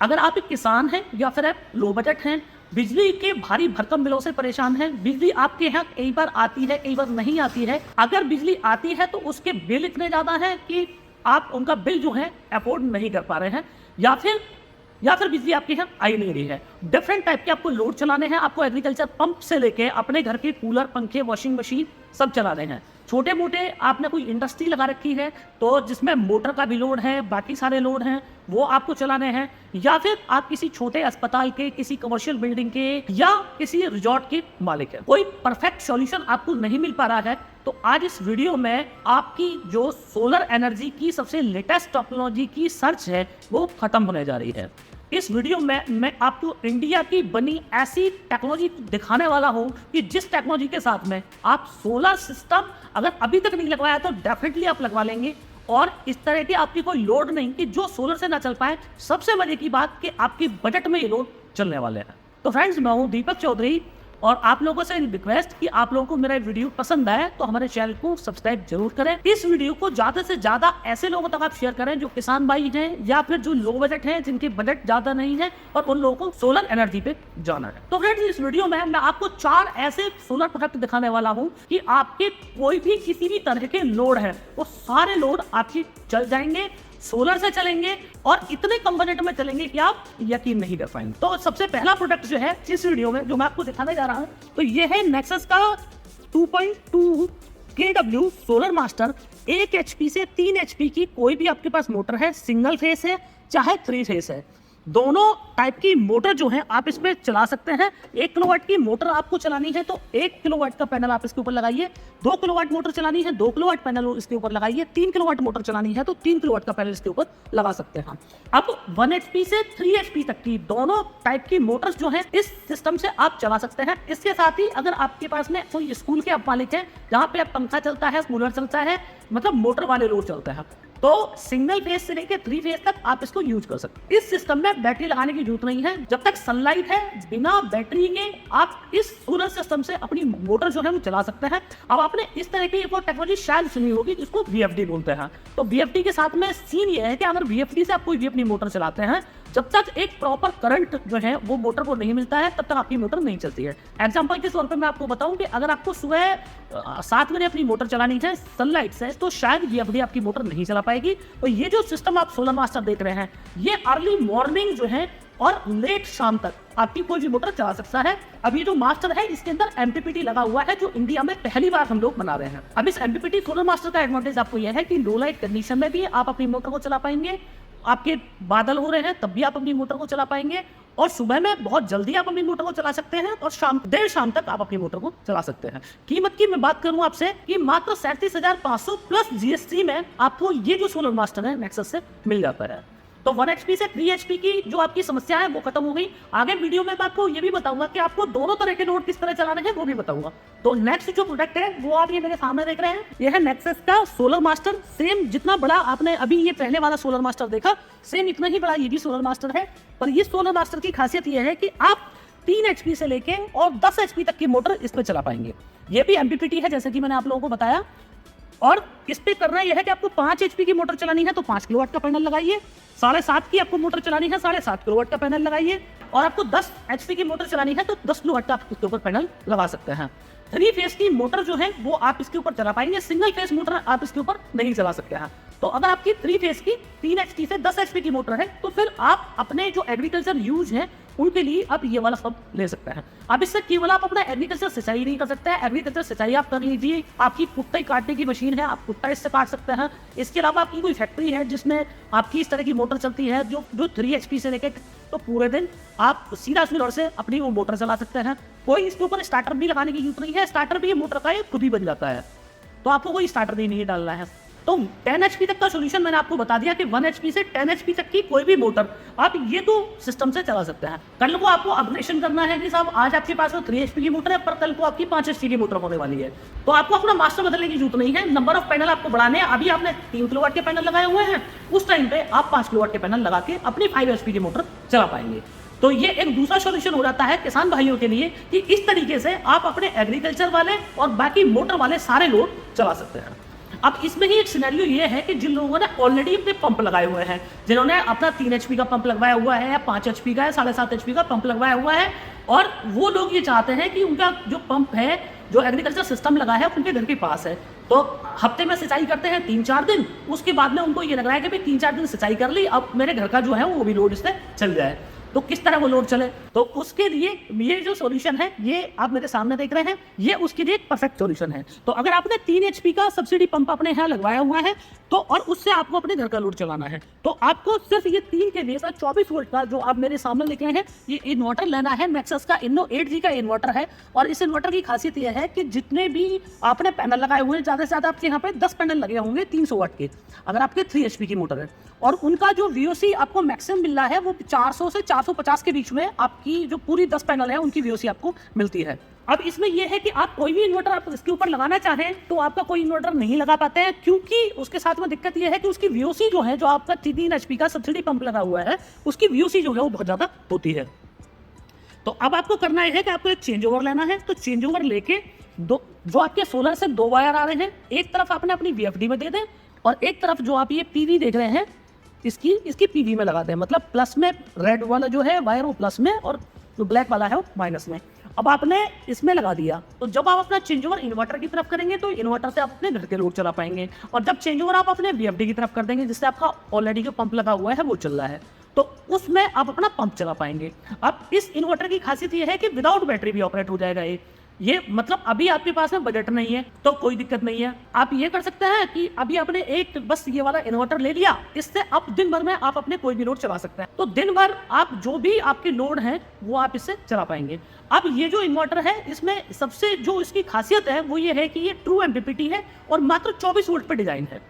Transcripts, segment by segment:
अगर आप एक किसान हैं या फिर आप लो बजट हैं, बिजली के भारी भरकम बिलों से परेशान हैं, बिजली आपके यहाँ कई बार आती है कई बार नहीं आती है, अगर बिजली आती है तो उसके बिल इतने ज़्यादा हैं कि आप उनका बिल जो है अफोर्ड नहीं कर पा रहे हैं, या फिर बिजली आपके यहाँ आई नहीं रही है। डिफरेंट टाइप के आपको लोड चलाने हैं, आपको एग्रीकल्चर पंप से लेके अपने घर के कूलर, पंखे, वॉशिंग मशीन सब चलाने हैं। छोटे मोटे आपने कोई इंडस्ट्री लगा रखी है तो जिसमें मोटर का भी लोड है, बाकी सारे लोड हैं, वो आपको चलाने हैं, या फिर आप किसी छोटे अस्पताल के, किसी कमर्शियल बिल्डिंग के या किसी रिजॉर्ट के मालिक है। कोई परफेक्ट सॉल्यूशन आपको नहीं मिल पा रहा है तो आज इस वीडियो में आपकी जो सोलर एनर्जी की सबसे लेटेस्ट टेक्नोलॉजी की सर्च है वो खत्म होने जा रही है। इस वीडियो में मैं आपको इंडिया की बनी ऐसी टेक्नोलॉजी दिखाने वाला हूं कि जिस टेक्नोलॉजी के साथ में आप सोलर सिस्टम अगर अभी तक नहीं लगवाया तो डेफिनेटली आप लगवा लेंगे, और इस तरह की आपकी कोई लोड नहीं कि जो सोलर से ना चल पाए। सबसे मजे की बात कि आपकी बजट में ये लोड चलने वाले हैं। तो फ्रेंड्स, मैं हूं दीपक चौधरी और आप लोगों से रिक्वेस्ट कि आप लोगों को मेरा वीडियो पसंद आए तो हमारे चैनल को सब्सक्राइब जरूर करें। इस वीडियो को ज्यादा से ज्यादा ऐसे लोगों तक आप शेयर करें जो किसान भाई हैं या फिर जो लो बजट हैं, जिनके बजट ज्यादा नहीं है और उन लोगों को सोलर एनर्जी पे जाना है। तो फ्रेंड्स, इस वीडियो में मैं आपको 4 ऐसे सोलर प्रोडक्ट दिखाने वाला हूँ कि आपके कोई भी किसी भी तरह के लोड है वो सारे लोड आपके चल जाएंगे, सोलर से चलेंगे और इतने कम बजट में चलेंगे कि आप यकीन नहीं कर पाएंगे। तो सबसे पहला प्रोडक्ट जो है इस वीडियो में जो मैं आपको दिखाने जा रहा हूं तो ये है नेक्सस का 2.2 kW सोलर मास्टर। 1 HP से 3 HP की कोई भी आपके पास मोटर है, सिंगल फेस है चाहे 3 फेस है, दोनों टाइप की मोटर जो है आप इसमें चला सकते हैं। 1 किलोवाट की मोटर आपको चलानी है तो 1 किलोवाट का पैनल आप इसके ऊपर लगाइए। 2 किलोवाट मोटर चलानी है 2 किलोवाट पैनल इसके ऊपर लगाइए। 3 किलोवाट मोटर चलानी है तो 3 किलोवाट का पैनल इसके ऊपर लगा सकते हैं। अब 1 HP से 3 HP तक की दोनों टाइप की मोटर्स जो है इस सिस्टम से आप चला सकते हैं। इसके साथ ही अगर आपके पास में कोई स्कूल के आप मालिक है जहाँ पे पंखा चलता है, कूलर चलता है, मतलब मोटर वाले लोड चलते हैं, तो सिंगल फेज से लेकर 3 फेज तक आप इसको यूज कर सकते हैं। इस सिस्टम में बैटरी लगाने की जरूरत नहीं है। जब तक सनलाइट है बिना बैटरी के आप इस सोलर सिस्टम से अपनी मोटर जो है वो चला सकते हैं। अब आपने इस तरह की टेक्नोलॉजी शायद सुनी होगी जिसको VFD बोलते हैं। तो VFD के साथ में सीन ये है कि अगर VFD से आप कोई भी अपनी मोटर चलाते हैं, जब तक एक प्रॉपर करंट जो है वो मोटर को नहीं मिलता है तब तक आपकी मोटर नहीं चलती है। एग्जांपल के तौर पे मैं आपको बताऊं कि अगर आपको सुबह 7 बजे अपनी मोटर चलानी है सनलाइट से तो शायद VFD आपकी मोटर नहीं चला पाएगी। तो ये जो सिस्टम आप सोलर मास्टर देख रहे हैं ये अर्ली मॉर्निंग जो है और लेट शाम तक आपकी कोई भी मोटर चला सकता है। अभी जो मास्टर है इसके अंदर MPPT लगा हुआ है जो इंडिया में पहली बार हम लोग बना रहे हैं। अब इस MPPT सोलर मास्टर का एडवांटेज आपको यह है कि लो लाइट कंडीशन में भी आप अपनी मोटर को चला पाएंगे, आपके बादल हो रहे हैं तब भी आप अपनी मोटर को चला पाएंगे, और सुबह में बहुत जल्दी आप अपनी मोटर को चला सकते हैं और देर शाम तक आप अपनी मोटर को चला सकते हैं। कीमत की मैं बात करूं आपसे कि मात्र 37,500 प्लस GST में आपको ये जो सोलर मास्टर है नेक्सस से मिल जाता है। तो 1 HP से 3 HP की जो आपकी समस्या है वो खत्म हो गई। आगे वीडियो में मैं आपको ये भी बताऊंगा कि आपको दोनों तरह के लोड किस तरह चलाने हैं वो भी बताऊंगा। तो नेक्स्ट जो प्रोडक्ट है वो आप ये मेरे सामने देख रहे हैं, ये है नेक्सस का सोलर मास्टर। सेम जितना बड़ा आपने अभी ये पहले वाला सोलर मास्टर देखा सेम इतना ही बड़ा ये भी सोलर मास्टर है। पर ये सोलर मास्टर की खासियत ये है कि आप 3 HP से लेके और 10 HP तक की मोटर इस पर चला पाएंगे। ये भी MPPT है जैसे कि मैंने आप लोगों को बताया, और इस पे करना यह है कि आपको 5 HP की मोटर चलानी है तो 5 किलोवाट का पैनल लगाइए। 7.5 की आपको मोटर चलानी है 7.5 किलोवाट का पैनल लगाइए, और आपको 10 HP की मोटर चलानी है तो 10 किलोवाट का आप इसके ऊपर पैनल लगा सकते हैं। 3 फेज की मोटर जो है वो आप इसके ऊपर चला पाएंगे, सिंगल फेज मोटर आप इसके ऊपर नहीं चला सकते हैं। तो अगर आपकी 3 फेज की 3 HP से 10 HP की मोटर है तो फिर आप अपने जो एग्रीकल्चर यूज है उनके लिए आप ये वाला सब ले सकते हैं। अब इससे केवल आप अपना एग्रीकल्चर सिंचाई नहीं कर सकते हैं, एग्रीकल्चर सिंचाई आप कर लीजिए। आपकी कुत्ता काटने की मशीन है, आप कुत्ता इससे काट सकते हैं। इसके अलावा आपकी कोई फैक्ट्री है जिसमें आपकी इस तरह की मोटर चलती है जो 3 HP से लेकर तो पूरे दिन आप सीधा स्विच से अपनी वो मोटर चला सकते हैं। कोई इसके ऊपर स्टार्टर भी लगाने की जरूरत नहीं है, स्टार्टर भी मोटर का खुद ही बन जाता है, तो आपको कोई स्टार्टर भी नहीं डालना है। तो 10 HP तक का सोल्यूशन मैंने आपको बता दिया कि 1 HP से 10 HP तक की कोई भी मोटर आप ये तो सिस्टम से चला सकते हैं। कल को आपको अपग्रेडेशन करना है कि साहब आज आपके पास 3 HP की मोटर है पर कल को आपकी 5 HP की मोटर होने वाली है, तो आपको अपना मास्टर बदलने की जरूरत नहीं है। नंबर ऑफ पैनल आपको बढ़ाने हैं। अभी आपने 3 किलोवाट के पैनल लगाए हुए हैं, उस टाइम पे आप 5 किलोवाट के पैनल लगा के अपनी 5 HP की मोटर चला पाएंगे। तो ये एक दूसरा सॉल्यूशन हो जाता है किसान भाइयों के लिए कि इस तरीके से आप अपने एग्रीकल्चर वाले और बाकी मोटर वाले सारे लोड चला सकते हैं। अब इसमें ही एक सिनेरियो ये है कि जिन लोगों ने ऑलरेडी अपने पंप लगाए हुए हैं, जिन्होंने अपना 3 HP का पंप लगवाया हुआ है या 5 HP का है, 7.5 HP का पंप लगवाया हुआ है, और वो लोग ये चाहते हैं कि उनका जो पंप है, जो एग्रीकल्चर सिस्टम लगा है, उनके घर के पास है, तो हफ्ते में सिंचाई करते हैं 3-4 दिन, उसके बाद में उनको ये लग रहा है कि भाई 3-4 दिन सिंचाई कर ली, अब मेरे घर का जो है वो भी लोड इससे चल जाए, तो किस तरह वो लोड चले। तो उसके लिए ये जो सॉल्यूशन है, ये आप मेरे सामने देख रहे हैं, ये उसके लिए एक परफेक्ट सॉल्यूशन है। तो अगर आपने 3 HP का सब्सिडी पंप अपने यहाँ लगवाया हुआ है, तो और उससे आपको अपने घर का लोड चलाना है, तो आपको सिर्फ ये 3 के लिए 24 वोल्ट का जो आप मेरे सामने देख रहे हैं, ये इन्वर्टर लेना है। नेक्सस का इन्नो 8G का इन्वर्टर है, और इस इन्वर्टर की खासियत यह है कि जितने भी आपने पैनल लगाए हुए हैं, ज़्यादा से ज़्यादा आपके यहाँ पे 10 पैनल लगे होंगे 300 वाट के, अगर आपके 3 HP की मोटर है, और उनका जो VOC आपको मैक्सिमम मिल रहा है वो 400 से 450 के बीच में आपकी जो पूरी 10 पैनल है उनकी VOC आपको मिलती है। अब इसमें यह है कि आप कोई भी इन्वर्टर आप इसके ऊपर लगाना चाहें तो आपका कोई इन्वर्टर नहीं लगा पाते हैं, क्योंकि उसके साथ में दिक्कत यह है कि उसकी VOC जो है, जो आपका 3 HP का सब्सिडी पंप लगा हुआ है, उसकी VOC जो है वो बहुत ज़्यादा होती है। तो अब आपको करना यह है कि आपको एक चेंज ओवर लेना है। तो चेंज ओवर लेके जो आपके सोलर से 2 वायर आ रहे हैं, एक तरफ आपने अपनी VFD में दे दें, और एक तरफ जो आप ये PV देख रहे हैं, इसकी PV में लगा दें। मतलब प्लस में रेड वाला जो है वायर वो प्लस में, और जो ब्लैक वाला है वो माइनस में। अब आपने इसमें लगा दिया, तो जब आप अपना चेंज ओवर इन्वर्टर की तरफ करेंगे तो इन्वर्टर से आप अपने घर के लोड चला पाएंगे, और जब चेंज ओवर आप अपने VFD की तरफ कर देंगे, जिससे आपका ऑलरेडी जो पंप लगा हुआ है वो चल रहा है, तो उसमें आप अपना पंप चला पाएंगे। अब इस इन्वर्टर की खासियत ये है कि विदाउट बैटरी भी ऑपरेट हो जाएगा ये मतलब अभी आपके पास में बजट नहीं है तो कोई दिक्कत नहीं है। आप ये कर सकते हैं कि अभी आपने एक बस ये वाला इन्वर्टर ले लिया, इससे आप दिन भर में आप अपने कोई भी लोड चला सकते हैं। तो दिन भर आप जो भी आपके लोड हैं वो आप इससे चला पाएंगे। अब ये जो इन्वर्टर है, इसमें सबसे जो इसकी खासियत है वो ये है कि ये ट्रू MPPT है और मात्र 24 वोल्ट पर डिजाइन है।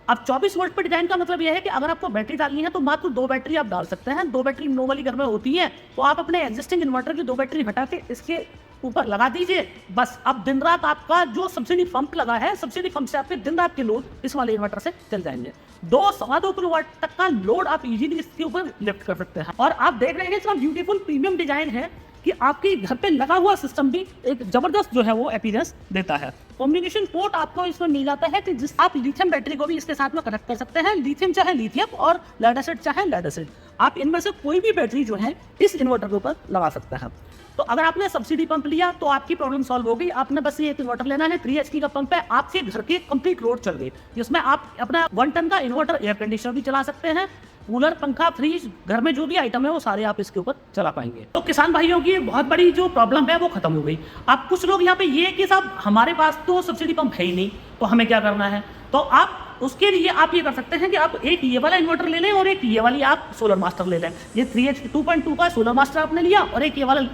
अब 24 वोल्ट पर डिजाइन का मतलब यह है कि अगर आपको बैटरी डालनी है तो मात्र 2 बैटरी आप डाल सकते हैं। 2 बैटरी नॉर्मली घर में होती है, तो आप अपने एग्जिस्टिंग इन्वर्टर की 2 बैटरी हटा के इसके ऊपर लगा दीजिए। बस अब दिन रात आपका जो सब्सिडी पंप लगा है, सब्सिडी पंप से आपके दिन रात के लोड इस वाले इन्वर्टर से चल जाएंगे। 2-2.25 किलोवाट तक का लोड आप इजीली इसके ऊपर लिफ्ट कर सकते हैं। और आप देख रहे हैं इतना ब्यूटीफुल प्रीमियम डिजाइन है कि आपके घर पे लगा हुआ सिस्टम भी एक जबरदस्त जो है वो अपीयरेंस देता है। कम्युनिकेशन पोर्ट आपको इसमें मिल जाता है कि जिस आप लिथियम बैटरी को भी इसके साथ में कनेक्ट कर सकते हैं। लिथियम चाहे लिथियम और लेड एसिड चाहे लेड एसिड, आप इनमें से कोई भी बैटरी जो है इस इन्वर्टर के ऊपर लगा सकते हैं। तो अगर आपने सब्सिडी पंप लिया तो आपकी प्रॉब्लम सॉल्व हो गई। आपने बस ये एक इन्वर्टर लेना है, 3 HP का पंप है, आपके घर के कंप्लीट लोड चल गई, जिसमें आप अपना 1 टन का इन्वर्टर एयर कंडीशनर भी चला सकते हैं, कूलर, पंखा, फ्रिज, घर में जो भी आइटम है वो सारे आप इसके ऊपर चला पाएंगे। तो किसान भाइयों की बहुत बड़ी जो प्रॉब्लम है वो खत्म हो गई। आप कुछ लोग यहाँ पे ये कि साहब हमारे पास तो सब्सिडी पंप है ही नहीं, तो हमें क्या करना है, तो आप उसके लिए आप ये कर सकते हैं कि आप एक ये वाला इन्वर्टर ले लें और एक ये वाली आप सोलर मास्टर ले लें। ये 2.2 का सोलर मास्टर आपने लिया और एक ये वाला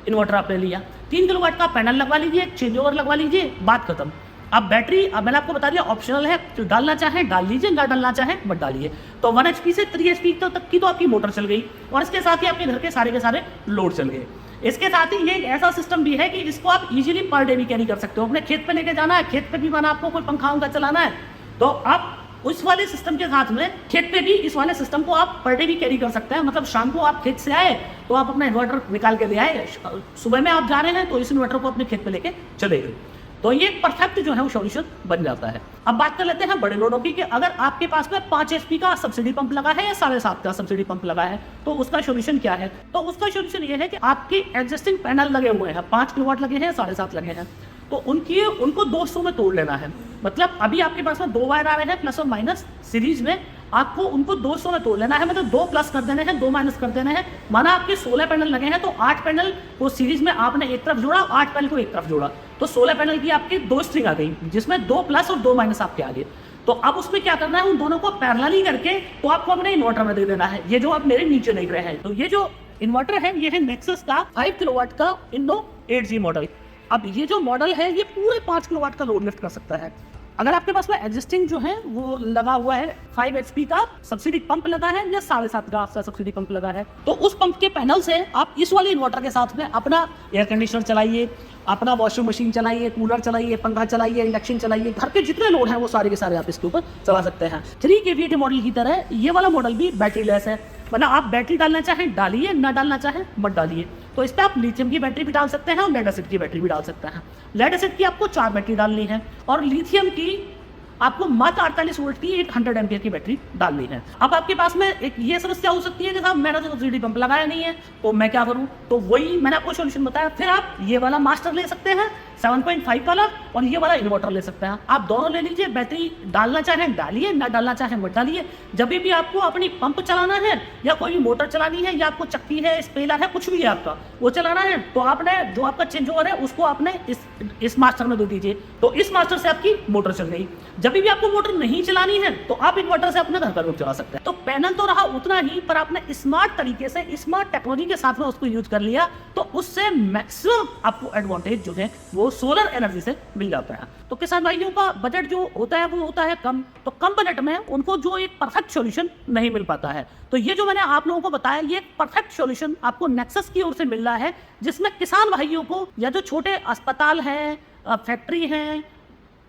इन्वर्टर आपने लिया, 3 किलोवाट का पैनल लगवा लीजिए, चेंज ओवर लगवा लीजिए, बात खत्म। अब बैटरी, अब मैंने आपको बता दिया ऑप्शनल है, तो डालना चाहे डाल लीजिए, ना डालना चाहे मत डालिए। तो 1 HP से 3 HP तक की तो आपकी मोटर चल गई, और इसके साथ ही आपके घर के सारे लोड चल गए। इसके साथ ही ये एक ऐसा सिस्टम भी है कि इसको आप इजीली पर डे भी कैरी कर सकते हो। अपने खेत पे लेके जाना है, खेत पे भी माना आपको कोई पंखा उनका चलाना है, तो आप उस वाले सिस्टम के साथ में खेत पे भी इस वाले सिस्टम को आप पर डे भी कैरी कर सकते हैं। मतलब शाम को आप खेत से आए तो आप अपना इन्वर्टर निकाल के ले आए, सुबह में आप जा रहे हैं तो इस इन्वर्टर को अपने खेत पे लेके चले गए, तो ये परफेक्ट जो है वो सॉल्यूशन बन जाता है। अब बात कर लेते हैं बड़े लोडों की, कि अगर आपके पास में 5 HP का सब्सिडी पंप लगा है या 7.5 का सब्सिडी पंप लगा है, तो उसका सॉल्यूशन क्या है। तो उसका सॉल्यूशन ये है कि आपके एग्जिस्टिंग पैनल लगे हुए हैं, 5 किलोवाट लगे हैं, 7.5 लगे हैं, तो उनको 200 में तोड़ लेना है। मतलब अभी आपके पास में 2 वायर आ रहे हैं प्लस और माइनस सीरीज में, आपको उनको 200 में तोड़ लेना है। मतलब 2 प्लस कर देने हैं, 2 माइनस कर देने हैं। माना आपके 16 पैनल लगे हैं, तो 8 पैनल को सीरीज में आपने एक तरफ जोड़ा, 8 पैनल को एक तरफ जोड़ा, तो 16 पैनल की आपकी 2 स्ट्रिंग आ गई, जिसमें 2 प्लस और 2 माइनस आपके आ गए। तो अब उसमें क्या करना है, उन दोनों को पैरेलली करके तो आपको अपने इन्वर्टर में दे देना है। ये जो आप मेरे नीचे देख रहे हैं, तो ये जो इन्वर्टर है ये है नेक्सस का 5 किलोवाट का इन्नो 8G मॉडल। अब ये जो मॉडल है ये पूरे 5 किलोवाट का लोड लिफ्ट कर सकता है। अगर आपके पास में एग्जिस्टिंग जो है वो लगा हुआ है 5 HP का सब्सिडी पंप लगा है या 7.5 का आपका सब्सिडी पंप लगा है, तो उस पंप के पैनल से आप इस वाले इन्वर्टर के साथ में अपना एयर कंडीशनर चलाइए, अपना वॉशिंग मशीन चलाइए, कूलर चलाइए, पंखा चलाइए, इंडक्शन चलाइए, घर के जितने लोड हैं वो सारे के सारे आप इसके ऊपर चला सकते हैं। 3 kVA के मॉडल की तरह ये वाला मॉडल भी बैटरी लेस है, मतलब आप बैटरी डालना चाहें डालिए, ना डालना चाहें मत डालिए। तो इस पर आप लिथियम की बैटरी भी डाल सकते हैं और लेड एसिड की बैटरी भी डाल सकते हैं। लेड एसिड की आपको 4 बैटरी डालनी है और लिथियम की आपको मात्र 48 वोल्ट की एक 100 एम्पियर की बैटरी डालनी है। अब आपके पास में एक ये समस्या हो सकती है कि साहब मैंने तो 3D पंप लगाया नहीं है, तो मैं क्या करूं? तो वही मैंने आपको सॉल्यूशन बताया। फिर आप ये वाला मास्टर ले सकते हैं 7.5 वाला, और ये वाला इन्वर्टर ले सकते हैं। आप दोनों ले लीजिए, बैटरी डालना चाहें डालिए, ना डालना चाहें मत डालिए। जब भी आपको अपनी पंप चलाना है या कोई मोटर चलानी है या आपको चक्की है, स्पेलर है, कुछ भी है आपका वो चलाना है, तो आपने जो आपका चेंज ओवर है उसको आपने इस मास्टर में दे दीजिए, तो इस मास्टर से आपकी मोटर चल गई। जब भी आपको मोटर नहीं चलानी है तो आप इन्वर्टर से अपने घर पर चला सकते हैं। तो पैनल तो रहा उतना ही, पर आपने स्मार्ट तरीके से स्मार्ट टेक्नोलॉजी के साथ में उसको यूज कर लिया, तो उससे मैक्सिमम आपको एडवांटेज जो है वो सोलर एनर्जी से मिल जाता है। तो किसान भाइयों का बजट जो होता है वो होता है कम, तो कम बजट में उनको जो एक परफेक्ट सॉल्यूशन नहीं मिल पाता है। तो ये जो मैंने आप लोगों को बताया, ये परफेक्ट सॉल्यूशन आपको नेक्सस की ओर से मिल रहा है, जिसमें किसान भाइयों को या जो छोटे अस्पताल हैं, फैक्ट्री हैं,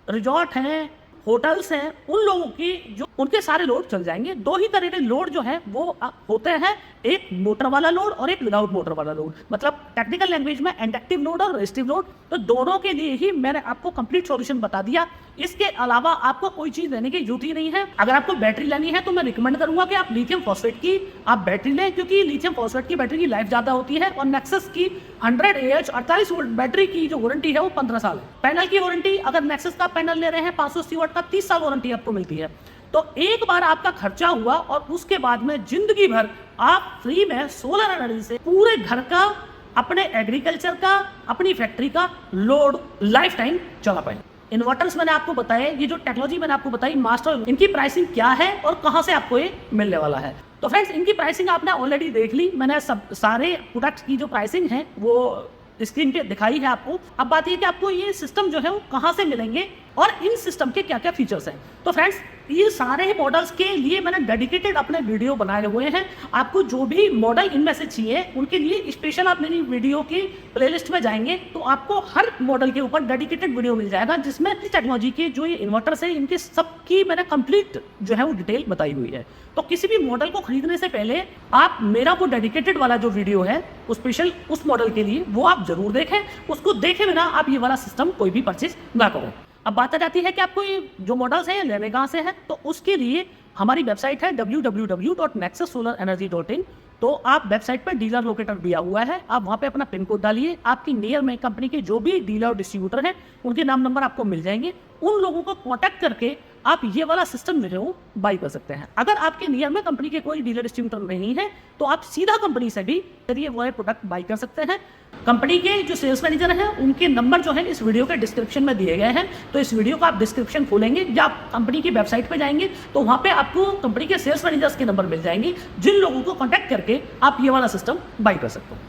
रिजॉर्ट हैं, होटल्स हैं, उन लोगों की जो उनके सारे लोड चल जाएंगे। दो ही तरह के लोड जो है वो होते हैं, एक मोटर वाला लोड और एक विदाउट मोटर वाला लोड, मतलब टेक्निकल लैंग्वेज में इंडक्टिव लोड और रेजिस्टिव लोड। तो दोनों के लिए ही मैंने आपको कंप्लीट सॉल्यूशन बता दिया। इसके अलावा आपको कोई चीज लेने की जरूरत ही नहीं है। अगर आपको बैटरी लेनी है तो मैं रिकमेंड करूंगा कि आप लिथियम फॉस्फेट की आप बैटरी लें, क्योंकि लिथियम फॉस्फेट की बैटरी की लाइफ ज्यादा होती है, और नेक्सस की 100 AH 48 वोल्ट बैटरी की जो वारंटी है वो 15 साल है। पैनल की वारंटी अगर नेक्सस का पैनल ले रहे हैं 580 वाट का 30 साल वारंटी आपको मिलती है। तो एक बार आपका खर्चा हुआ और उसके बाद में जिंदगी भर आप फ्री में सोलर एनर्जी से पूरे घर का, अपने एग्रीकल्चर का, अपनी फैक्ट्री का लोड लाइफ टाइम चला पाए। इन्वर्टर्स मैंने आपको बताया, ये जो टेक्नोलॉजी मैंने आपको बताई मास्टर, इनकी प्राइसिंग क्या है और कहां से आपको ये मिलने वाला है। तो फ्रेंड्स, इनकी प्राइसिंग आपने ऑलरेडी देख ली, मैंने सब सारे प्रोडक्ट्स की जो प्राइसिंग है वो स्क्रीन पे दिखाई है आपको। अब बात ये कि आपको ये सिस्टम जो है वो कहां से मिलेंगे और इन सिस्टम के क्या क्या फीचर्स हैं। तो फ्रेंड्स, ये सारे मॉडल्स के लिए मैंने डेडिकेटेड अपने वीडियो बनाए हुए हैं। आपको जो भी मॉडल इनमें से चाहिए उनके लिए स्पेशल आप मेरी वीडियो की प्लेलिस्ट में जाएंगे तो आपको हर मॉडल के ऊपर डेडिकेटेड वीडियो मिल जाएगा, जिसमें टेक्नोलॉजी के जो ये इन्वर्टर्स है इनके सबकी मैंने कंप्लीट जो है वो डिटेल बताई हुई है। तो किसी भी मॉडल को खरीदने से पहले आप मेरा वो डेडिकेटेड वाला जो वीडियो है वो स्पेशल उस मॉडल के लिए वो आप जरूर देखें। उसको देखे बिना आप ये वाला सिस्टम कोई भी परचेज ना करो। अब बात आ जाती है कि आपको ये जो मॉडल्स हैं लेने कहाँ से हैं, तो उसके लिए हमारी वेबसाइट है www.nexussolarenergy.in। तो आप वेबसाइट पर डीलर लोकेटर दिया हुआ है, आप वहाँ पे अपना पिन कोड डालिए, आपकी नियर में कंपनी के जो भी डीलर और डिस्ट्रीब्यूटर हैं उनके नाम नंबर आपको मिल जाएंगे। उन लोगों को कॉन्टैक्ट करके आप ये वाला सिस्टम जो है वो बाई कर सकते हैं। अगर आपके नियर में कंपनी के कोई डीलर डिस्ट्रीब्यूटर नहीं है तो आप सीधा कंपनी से भी जरिए वो प्रोडक्ट बाई कर सकते हैं। कंपनी के जो सेल्स मैनेजर हैं उनके नंबर जो है इस वीडियो के डिस्क्रिप्शन में दिए गए हैं। तो इस वीडियो का आप डिस्क्रिप्शन खोलेंगे या आप कंपनी की वेबसाइट पे जाएंगे तो वहाँ पे आपको कंपनी के सेल्स मैनेजर्स के नंबर मिल जाएंगे, जिन लोगों को कॉन्टैक्ट करके आप ये वाला सिस्टम बाई कर सकते हो।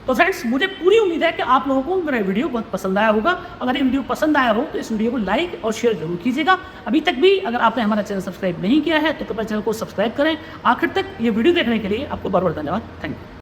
तो फ्रेंड्स, मुझे पूरी उम्मीद है कि आप लोगों को मेरा वीडियो बहुत पसंद आया होगा। अगर ये वीडियो पसंद आया हो तो इस वीडियो को लाइक और शेयर जरूर कीजिएगा। अभी तक भी अगर आपने हमारा चैनल सब्सक्राइब नहीं किया है तो कृपया चैनल को सब्सक्राइब करें। आखिर तक ये वीडियो देखने के लिए आपको बहुत बहुत धन्यवाद। Thank you.